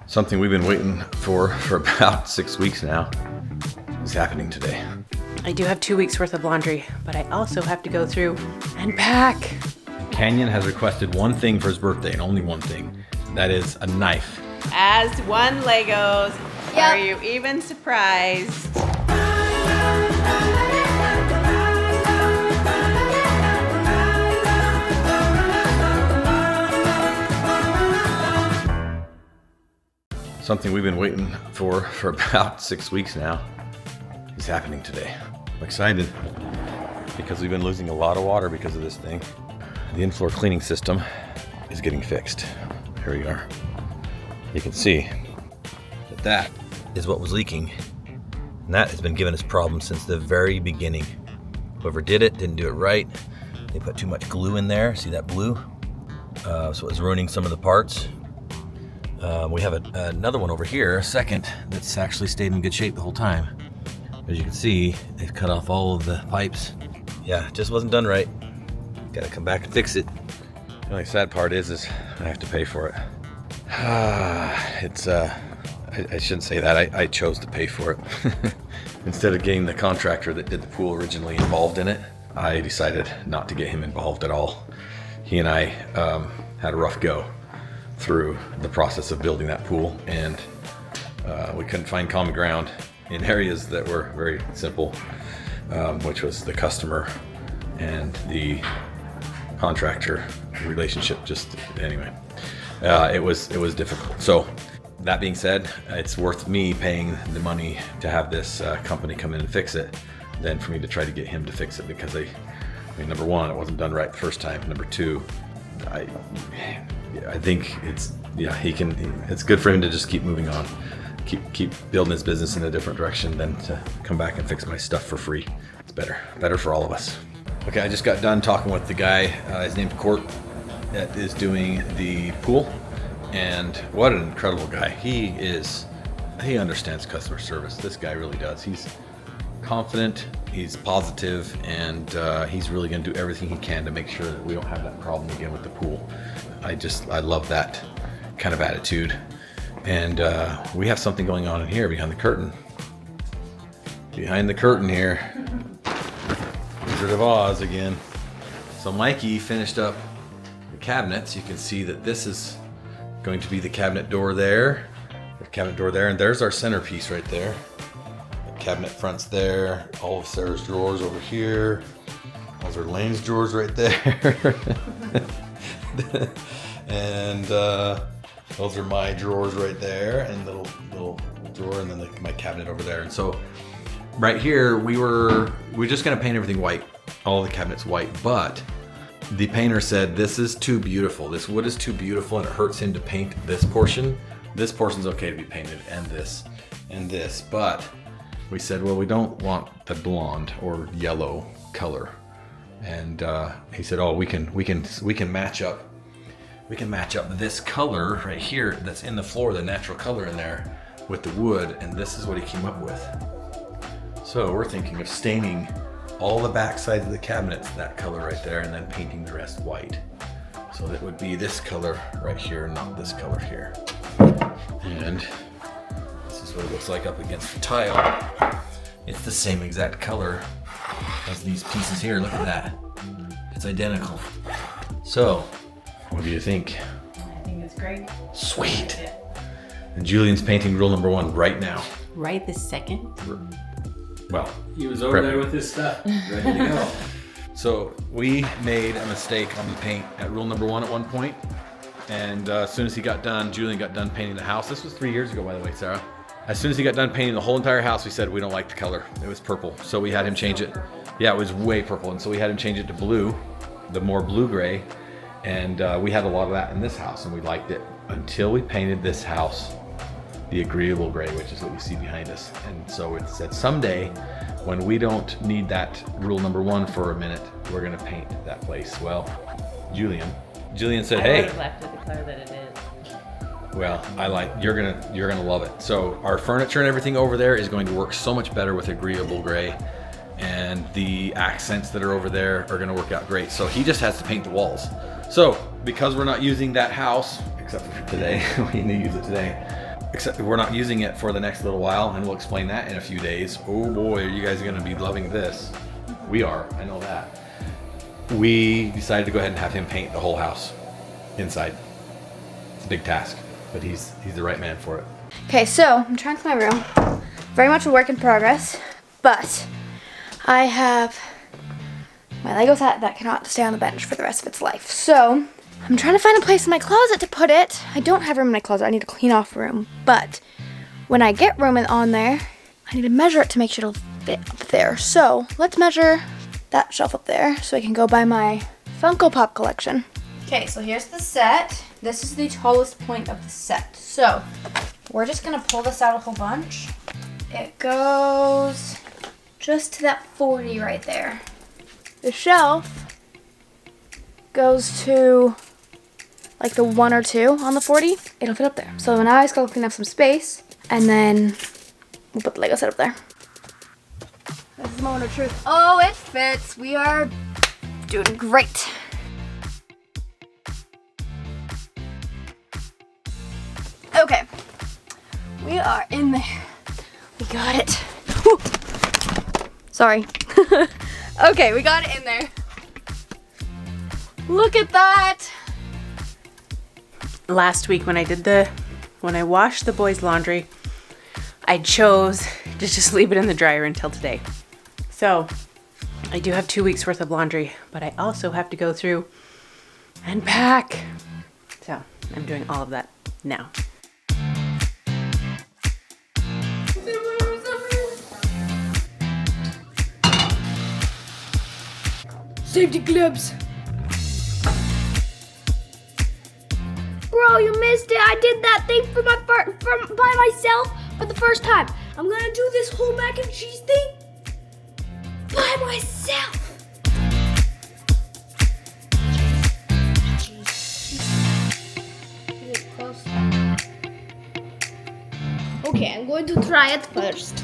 Something we've been waiting for about 6 weeks now is happening today. I do have 2 weeks worth of laundry, but I also have to go through and pack. Canyon has requested one thing for his birthday, and only one thing. That is a knife. As one Legos, Yep. Are you even surprised? Something we've been waiting for about 6 weeks now is happening today. I'm excited because we've been losing a lot of water because of this thing. The INF Floor Cleaning system is getting fixed. Here we are. You can see that that is what was leaking, and that has been giving us problems since the very beginning. Whoever did it didn't do it right. They put too much glue in there. See that blue? So it's ruining some of the parts. We have another one over here, a second, that's actually stayed in good shape the whole time. As you can see, they've cut off all of the pipes. Yeah, it just wasn't done right. Gotta come back and fix it. The only sad part is I have to pay for it. I shouldn't say that. I chose to pay for it. Instead of getting the contractor that did the pool originally involved in it, I decided not to get him involved at all. He and I had a rough go through the process of building that pool, and we couldn't find common ground in areas that were very simple, which was the customer and the contractor relationship. It was difficult. So that being said, it's worth me paying the money to have this company come in and fix it than for me to try to get him to fix it, because I mean, number one, it wasn't done right the first time. Number two, I think it's good for him to just keep moving on, keep building his business in a different direction than to come back and fix my stuff for free. It's better for all of us. Okay, I just got done talking with the guy. His name's Court, that is doing the pool, and what an incredible guy. He understands customer service. This guy really does. He's confident, he's positive, and he's really going to do everything he can to make sure that we don't have that problem again with the pool. I love that kind of attitude. And we have something going on in here behind the curtain. Behind the curtain here, Wizard of Oz again. So Mikey finished up the cabinets. You can see that this is going to be the cabinet door there, and there's our centerpiece right there. Cabinet fronts there, all of Sarah's drawers over here, those are Lane's drawers right there, and those are my drawers right there, and little drawer, and then my cabinet over there. And so right here we're just gonna paint everything white, all the cabinets white, but the painter said this is too beautiful, this wood is too beautiful, and it hurts him to paint this portion. This portion's okay to be painted, and this, but we said, well, we don't want the blonde or yellow color, and he said, oh, we can match up this color right here that's in the floor, the natural color in there, with the wood, and this is what he came up with. So we're thinking of staining all the back sides of the cabinets that color right there, and then painting the rest white. So that would be this color right here, not this color here. And this is what it looks like up against the tile. It's the same exact color as these pieces here. Look at that. It's identical. So, what do you think? I think it's great. Sweet. And Julian's painting rule number 1 right now. Right this second. Well, he was over there with his stuff, ready to go. So we made a mistake on the paint at rule number 1 at one point. And as soon as he got done, Julian got done painting the house. This was 3 years ago, by the way, Sarah. As soon as he got done painting the whole entire house, we said we don't like the color. It was purple, so we had him change it. Yeah, it was way purple, and so we had him change it to blue, the more blue-gray. And we had a lot of that in this house, and we liked it until we painted this house the agreeable gray, which is what you see behind us. And so it said someday, when we don't need that rule number 1 for a minute, we're gonna paint that place. Well, Julian said, hey. I would have left it the color that it is. Well, you're gonna love it. So our furniture and everything over there is going to work so much better with agreeable gray, and the accents that are over there are gonna work out great. So he just has to paint the walls. So because we're not using that house, except for today, we need to use it today. except we're not using it for the next little while, and we'll explain that in a few days. Oh boy, are you guys gonna be loving this. We are, I know that. We decided to go ahead and have him paint the whole house inside. It's a big task, but he's the right man for it. Okay, so I'm trying to clean my room. Very much a work in progress, but I have my Lego set that cannot stay on the bench for the rest of its life. So I'm trying to find a place in my closet to put it. I don't have room in my closet. I need to clean off room, but when I get room on there, I need to measure it to make sure it'll fit up there. So let's measure that shelf up there so I can go buy my Funko Pop collection. Okay, so here's the set. This is the tallest point of the set. So we're just gonna pull this out a whole bunch. It goes just to that 40 right there. The shelf goes to like the 1 or 2 on the 40. It'll fit up there. So now I just gotta clean up some space, and then we'll put the Lego set up there. This is the moment of truth. Oh, it fits. We are doing great. Okay, we are in there. We got it. Woo. Sorry. Okay, we got it in there. Look at that. Last week when I washed the boys' laundry, I chose to just leave it in the dryer until today. So I do have 2 weeks worth of laundry, but I also have to go through and pack. So I'm doing all of that now. Safety gloves. Bro, you missed it. I did that thing by myself for the first time. I'm gonna do this whole mac and cheese thing by myself. Okay, I'm going to try it first.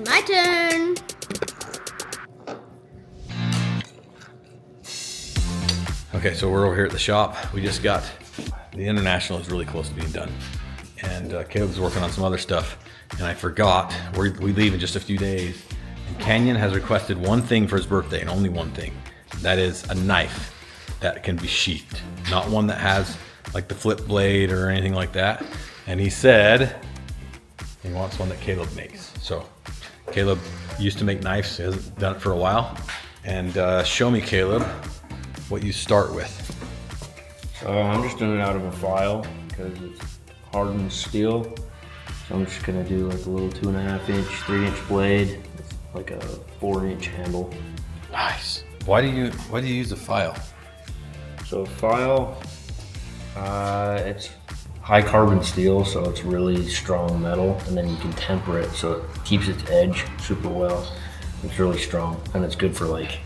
My turn. Okay, so we're over here at the shop. We just got, the International is really close to being done. And Caleb's working on some other stuff. And I forgot, we leave in just a few days. And Canyon has requested one thing for his birthday, and only one thing. That is a knife that can be sheathed. Not one that has like the flip blade or anything like that. And he said he wants one that Caleb makes. So Caleb used to make knives, he hasn't done it for a while. And show me, Caleb, what you start with. I'm just doing it out of a file because it's hardened steel. So I'm just gonna do like a little 2.5 inch, 3 inch blade with like a 4 inch handle. Nice. Why do you use a file? So a file, it's high carbon steel, so it's really strong metal, and then you can temper it so it keeps its edge super well. It's really strong, and it's good for like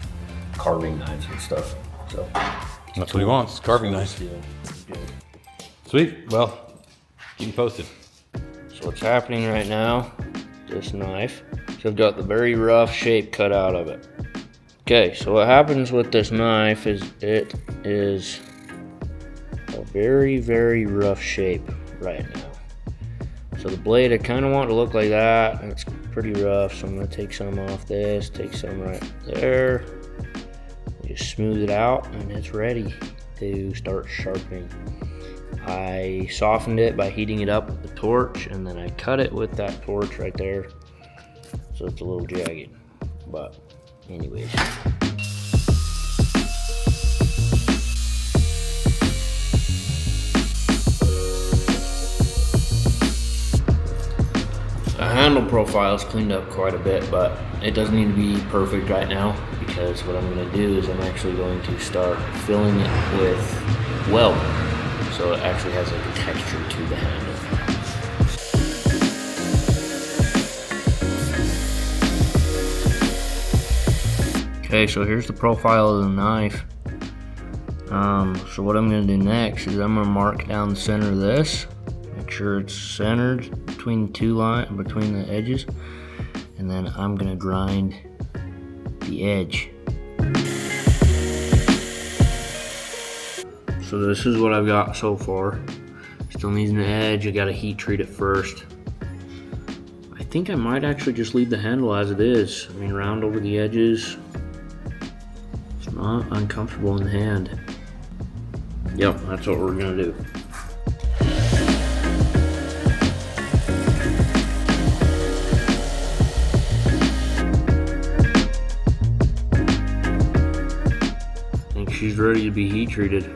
carving knives and stuff. So that's what he wants, carving knives. Steel. It's good. Sweet. Well, keep me posted. So what's happening right now, this knife, so I've got the very rough shape cut out of it. Okay, so what happens with this knife is it is a very, very rough shape right now. So the blade, I kind of want to look like that, and it's pretty rough, so I'm going to take some off this, take some right there, just smooth it out, and it's ready to start sharpening. I softened it by heating it up with the torch, and then I cut it with that torch right there, so it's a little jagged, but anyways. The handle profile is cleaned up quite a bit, but it doesn't need to be perfect right now, because what I'm going to do is I'm actually going to start filling it with weld, so it actually has like a texture to the handle. Okay, so here's the profile of the knife. So what I'm going to do next is I'm going to mark down the center of this, make sure it's centered between the two lines, between the edges, and then I'm going to grind the edge. So this is what I've got so far. Still needs an edge. I gotta heat treat it first. I think I might actually just leave the handle as it is. I mean, round over the edges. It's not uncomfortable in the hand. Yep, that's what we're gonna do. I think she's ready to be heat treated.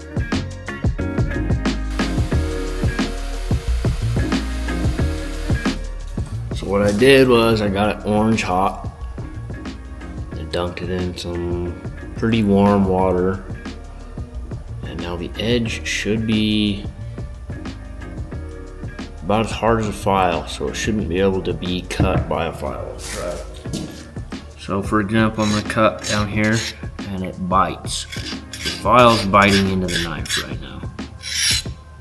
So what I did was I got it orange hot. I dunked it in some pretty warm water. And now the edge should be about as hard as a file, so it shouldn't be able to be cut by a file. Let's try it. So for example, I'm gonna cut down here and it bites. The file's biting into the knife right now.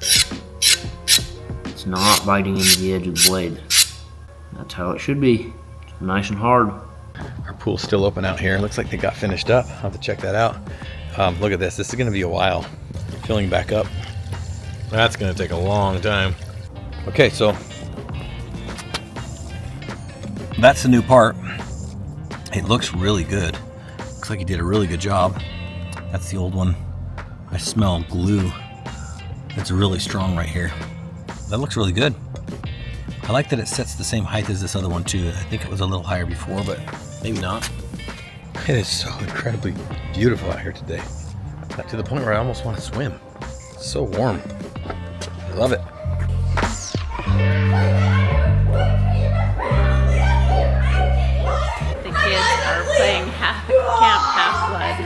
It's not biting into the edge of the blade. That's how it should be. It's nice and hard. Our pool's still open out here. Looks like they got finished up. I'll have to check that out. Look at this. This is gonna be a while. Filling back up. That's gonna take a long time. Okay, so that's the new part. It looks really good. Looks like he did a really good job. That's the old one. I smell glue. It's really strong right here. That looks really good. I like that it sets the same height as this other one too. I think it was a little higher before, but maybe not. It is so incredibly beautiful out here today. To the point where I almost want to swim. It's so warm. I love it. The kids are playing Camp Half-Blood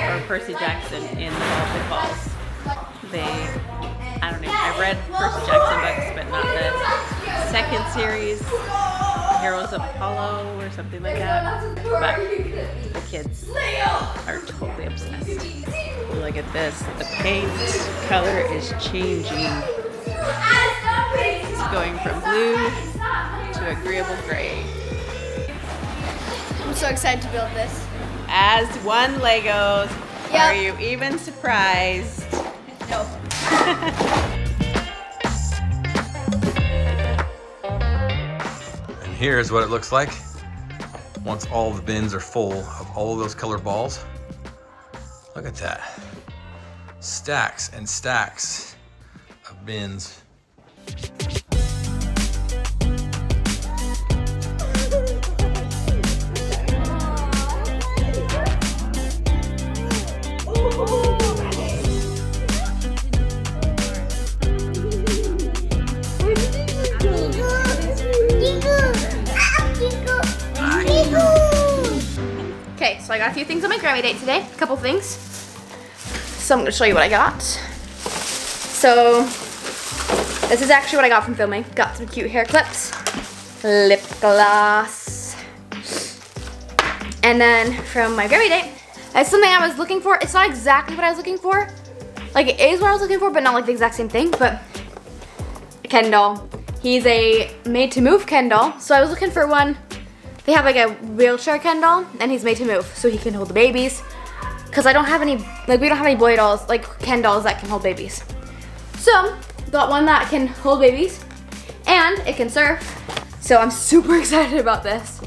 or Percy Jackson in the Baltic Falls. I don't know, I read Percy Jackson books, but not the second series, Heroes of Apollo or something like that. But the kids are totally obsessed. Look at this, the paint color is changing. It's going from blue to agreeable gray. I'm so excited to build this. As one Legos, Yep. are you even surprised? No. And here's what it looks like once all the bins are full of all of those color balls. Look at that. Stacks and stacks of bins. Okay, so I got a few things on my Grammy Date today. A couple things. So I'm going to show you what I got. So this is actually what I got from filming. Got some cute hair clips, lip gloss, and then from my Grammy Date, that's something I was looking for. It's not exactly what I was looking for. Like, it is what I was looking for, but not like the exact same thing. But a Ken doll. He's a made to move Ken doll. So I was looking for one. They have like a wheelchair Ken doll, and he's made to move, so he can hold the babies. Cause I don't have any, like, we don't have any boy dolls, like Ken dolls that can hold babies. So got one that can hold babies, and it can surf. So I'm super excited about this.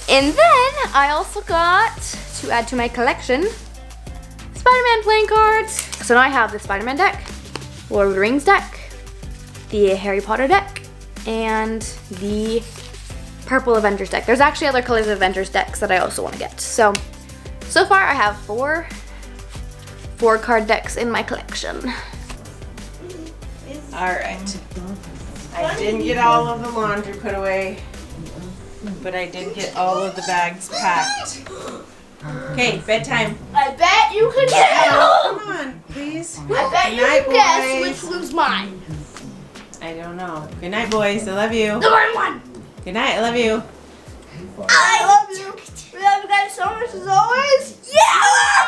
And then I also got, to add to my collection, Spider-Man playing cards. So now I have the Spider-Man deck, Lord of the Rings deck, the Harry Potter deck, and the purple Avengers deck. There's actually other colors of Avengers decks that I also want to get. So far I have four card decks in my collection. All right. I didn't get all of the laundry put away, but I did get all of the bags packed. Okay, bedtime. I bet you can guess. Come on, please. I bet you Good night, can guess boys. which one's mine. I don't know. Good night, boys. I love you. The right one. Good night. I love you. I love you. We love you guys so much as always. Yeah!